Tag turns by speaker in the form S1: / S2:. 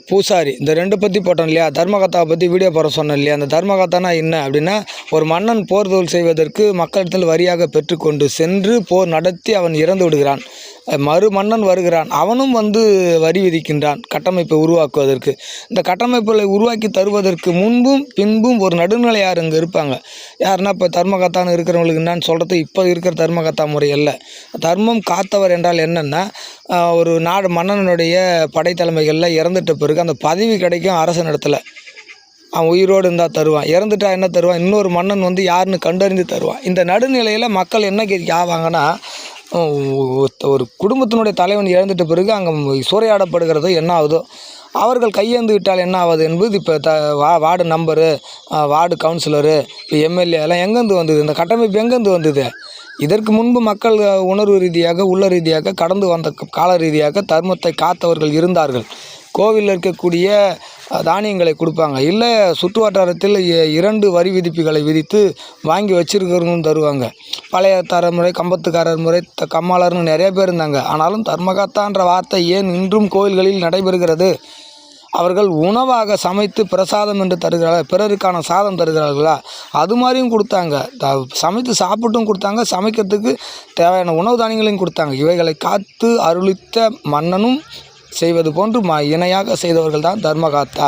S1: பூசாரி இந்த 2 பற்றி போட்டோம் இல்லையா? தர்மகத்தாவை பற்றி வீடியோ போட சொன்னேன் இல்லையா? அந்த தர்மகத்தானா என்ன அப்படின்னா, ஒரு மன்னன் போர் தொழில் செய்வதற்கு மக்களிடத்தில் வரியாக பெற்றுக்கொண்டு சென்று போர் நடத்தி அவன் இறந்து விடுகிறான். மறு மன்னன் வருகிறான். அவனும் வந்து வரி விதிக்கின்றான் கட்டமைப்பை உருவாக்குவதற்கு. இந்த கட்டமைப்புகளை உருவாக்கி தருவதற்கு முன்பும் பின்பும் ஒரு நடுநிலையார் இங்கே இருப்பாங்க. யாருன்னா இப்போ தர்மகத்தான்னு இருக்கிறவங்களுக்கு என்னன்னு சொல்கிறது இப்போ இருக்கிற தர்மகத்தா முறை அல்ல. தர்மம் காத்தவர் என்றால் என்னென்னா, ஒரு நாடு மன்னனுடைய படைத்தலைமைகளில் இறந்துட்ட பிறகு அந்த பதவி கிடைக்கும் அரசனிடத்தில். அவன் உயிரோடு இருந்தால் தருவான், இறந்துட்டா என்ன தருவான், இன்னொரு மன்னன் வந்து யாருன்னு கண்டறிந்து தருவான். இந்த நடுநிலையில் மக்கள் என்ன ஆவாங்கன்னா, ஒரு குடும்பத்தினுடைய தலைவன் இறந்துட்ட பிறகு அங்கே சூறையாடப்படுகிறது என்ன ஆகுதோ, அவர்கள் கையேந்து விட்டால் என்ன ஆகுது என்பது இப்போ வார்டு நம்பரு, வார்டு கவுன்சிலரு, இப்போ எம்எல்ஏ எல்லாம் எங்கேருந்து வந்தது? இந்த கட்டமைப்பு எங்கேருந்து வந்தது? இதற்கு முன்பு மக்கள் உணர்வு ரீதியாக உள்ள ரீதியாக கடந்து வந்த கால ரீதியாக தர்மத்தை காத்தவர்கள் இருந்தார்கள். கோவிலில் இருக்கக்கூடிய தானியங்களை கொடுப்பாங்க, இல்லை சுற்று வட்டாரத்தில் 2 வரி விதிப்புகளை விதித்து வாங்கி வச்சிருக்கிறவங்களும் தருவாங்க. பழைய தலைமுறை கம்பத்துக்காரர் முறை கம்மாளர்னு நிறைய பேர் இருந்தாங்க. ஆனாலும் தர்மகத்தான்ற வார்த்தை ஏன் இன்றும் கோவில்களில் நடைபெறுகிறது? அவர்கள் உணவாக சமைத்து பிரசாதம் என்று தருகிறார்கள், பிறருக்கான சாதம் தருகிறார்களா? அது மாதிரியும் கொடுத்தாங்க. சமைத்து சாப்பிட்டும் கொடுத்தாங்க, சமைக்கிறதுக்கு தேவையான உணவு தானியங்களையும் கொடுத்தாங்க. இவைகளை காத்து அருளித்த மன்னனும் செய்வது போன்று இணையாக செய்தவர்கள் தான் தர்மகத்தா.